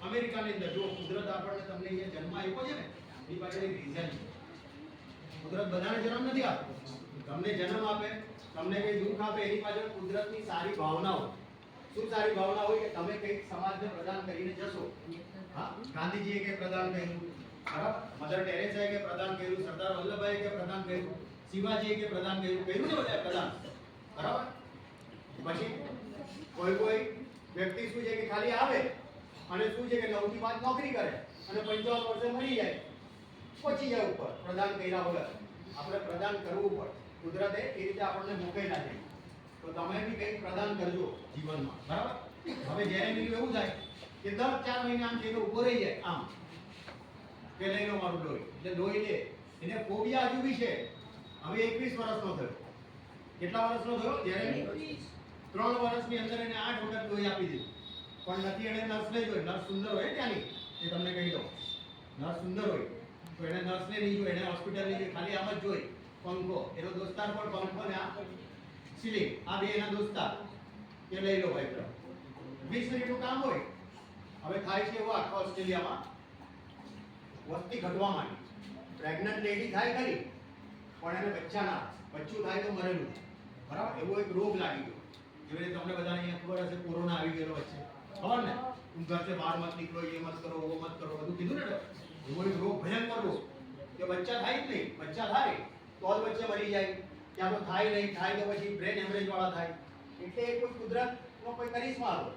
અમેરિકાની અંદર જો કુદરત આપણને તમને અહીંયા જન્મ આપ્યો છે ને એની પાછળ એક રીઝન છે. કુદરત બધાને જન્મ નથી આપતો. તમને જન્મ આપે, તમને કઈ દુઃખ આપે, એની પાછળ કુદરતની સારી ભાવનાઓ. શું સારી ભાવના હોય કે તમે કંઈક સમાજને પ્રદાન કરીને જશો. હા, ગાંધીજીએ કે પ્રદાન કર્યું, બરાબર, મધર ટેરેસાએ કે પ્રદાન કર્યું, સરદાર વલ્લભભાઈએ કે પ્રદાન કર્યું, શિવાજીએ કે પ્રદાન કર્યું ને બધા પ્રદાન, બરાબર. પછી કોઈ વ્યક્તિ શું છે કે ખાલી આવે અને શું છે કે 9 થી 5 નોકરી કરે અને 55 વર્ષે મરી જાય, પહોંચી જાય ઉપર પ્રદાન કર્યા વગર. આપણે પ્રદાન કરવું પડે. કુદરતે એ રીતે આપણને મોકલેલા છે, તો તમે બી કંઈક પ્રદાન કરજો જીવનમાં, બરાબર. હવે જ્યારે બીજું એવું થાય કે દર 4 મહિને આમ જઈને ઉભો રહી જાય, આમ કે લઈ લો મારું લોહી, એટલે લોહી લે. એને ફોબિયા હજુ બી છે. હવે 21 વર્ષનો થયો. કેટલા વર્ષનો થયો? જ્યારે 3 વર્ષની અંદર એને 8 વખત લોહી આપી દીધું, પણ નથી એને નર્સને જોઈ. નર્સ સુંદર હોય ત્યાંની, એ તમને કહી દઉં. નર્સ સુંદર હોય તો એને નર્સને નહીં જોઈ, એને હોસ્પિટલ નહીં જોઈ, ખાલી આમ જ જોઈ. પંખો, એનો દોસ્તાર પણ પંખો ને આ સીલિંગ, આ બે એના દોસ્તાર. એ લઈ લો ભાઈ, 20 મિનિટનું કામ હોય. હવે થાય છે એવું આખા ઓસ્ટ્રેલિયામાં વસ્તી ઘટવા માંડી. પ્રેગ્નન્ટ લેડી થાય ખરી, પણ એને બચ્ચા ના, બચ્ચું થાય તો મરેલું, બરાબર. એવો એક રોગ લાગી ગયો. જેવી રીતે તમને બધાને અહીંયા ખબર હશે, કોરોના આવી ગયેલો વચ્ચે, ખબર ને? तुम घर से बाहर मत निकलो, ये मत करो, वो मत करो, બધું કીધું ને. એવો એક રોગ, ભયંકર રોગ, કે બચ્ચા થાય જ નહીં. બચ્ચા થાય તો જ બચ્ચે મરી જાય, ત્યાં તો થાય નહીં, થાય તો પછી બ્રેન હેમરેજ વાળા થાય. એટલે કોઈ કુદરતનો કોઈ કરિશ્મા હતો.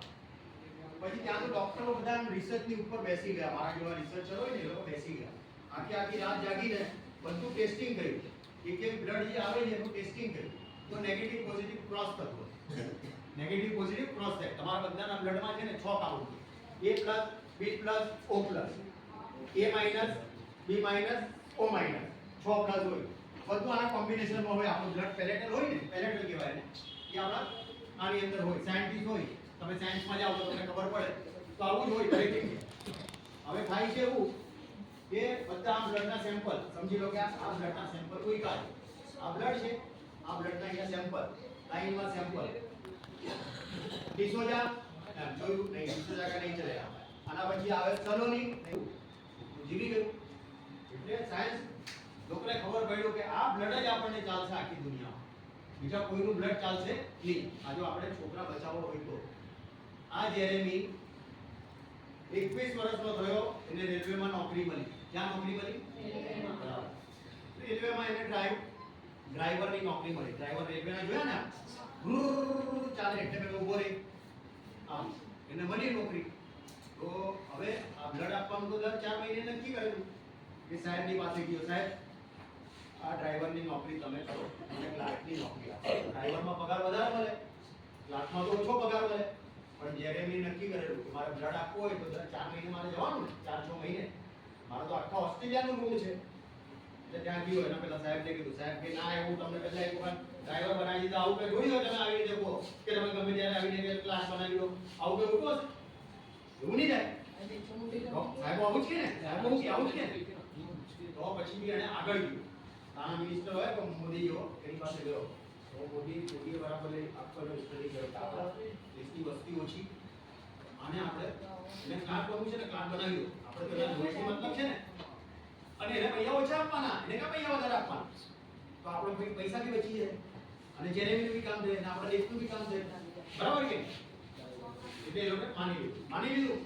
પછી ત્યાં તો ડોક્ટરો બધા રિસર્ચની ઉપર બેસી ગયા. મારા જેવા રિસર્ચર હોય ને એ લોકો બેસી ગયા, આખી રાત જાગીને બધું ટેસ્ટિંગ કર્યું. એક બ્લડ જે આવે છે એનું ટેસ્ટિંગ કર્યું, તો નેગેટિવ પોઝિટિવ ક્રોસ થતો. નેગેટિવ પોઝિટિવ ક્રોસ થાય. તમારા બધાના બ્લડમાં છે ને 6 કાઉન્ટ છે. A+, B+, O+, A-, B-, O-, 6 plus હોય. બધું આના કોમ્બિનેશનમાં હોય. આપણું બ્લડ પેલેટલ હોય ને, પેલેટલ કહેવાય ને, એ આપણા આની અંદર હોય. સાયન્ટિસ્ટ હોય, તમે સાયન્સમાં જાઓ તો તમને ખબર પડે. તો આવું જ હોય દરેક જગ્યાએ. હવે થાય છે એવું કે બધા આ બ્લડના સેમ્પલ, સમજી લો કે આ બ્લડના સેમ્પલ કોઈ કાઢે. આ બ્લડ છે, આ બ્લડના અહીંયા સેમ્પલ, લાઈનમાં સેમ્પલ. ડિસોજા જોયું નહીં, ડિસોજા કા નહીં ચલે. આના પછી આવે સલોની, જીવી ગયું. એટલે સાયન્સ લોકોને ખબર પડ્યું કે આ બ્લડ જ આપણને ચાલશે આખી દુનિયામાં, બીજા કોઈનું બ્લડ ચાલશે નહીં. આ જો આપણે છોકરા બચાવવો હોય તો. આ જેરેમી 21 વર્ષનો થયો, એને રેલવેમાં નોકરી મળી. ક્યાં નોકરી મળી? રેલવેમાં એને ડ્રાઈવરની નોકરી મળી. ડ્રાઈવર રેલવેના જોયા ને, ચાલે એટલે પેલો ઉભો રહે, આમ એને મળી નોકરી. તો હવે આ બ્લડ આપવાનું તો દર 4 મહિને નક્કી કરેલું કે સાહેબની પાસે ગયો, સાહેબ આ ડ્રાઈવરની નોકરી તમે કરો અને ક્લાર્કની નોકરી આપો. ડ્રાઈવરમાં પગાર વધારે મળે, ક્લાર્કમાં તો ઓછો પગાર મળે. પણ જ્યારે મેં નક્કી કરેલું કે મારે બ્લડ આપવો હોય તો દર 4 મહિને મારે જવાનું ને, 4-6 મહિને. મારે તો આખા ઓસ્ટ્રેલિયાનું રૂમ છે. એટલે ત્યાં ગયો, એના પેલા સાહેબને કીધું, સાહેબ કે ના એવું તમને પહેલા એક વખત ડ્રાઈવર બનાવી દીધા, આવું કઈ જોઈ લો તમે આવી રીતે કહો કે તમે ગમે ત્યારે આવીને ક્લાસ બનાવી લો, આવું કઈ ખોટું હશે? એવું નહીં થાય. સાહેબ આવું જ કે ને, સાહેબ આવું જ કે ને. તો પછી બી એને આગળ ગયો. નાના મિનિસ્ટર હોય તો મોદી જેવો એની પાસે ગયો. તો મોદીએ બરાબર આખો સ્ટડી કર્યો. દેશની વસ્તી ઓછી અને આપણે એને ક્લાસ કરવું છે ને, ક્લાસ બનાવી દો. આપણે પેલા જોઈતી મતલબ છે ને, અને એને પૈસા ઓછા આપવાના, એને કા પૈસા વધારે આપવાના. તો આપણો પૈસા બી બચી જાય અને જેરેમીનું બી કામ થાય અને આપણા દેશનું બી કામ થાય, બરાબર કે? એટલે એ લોકોએ માની લીધું.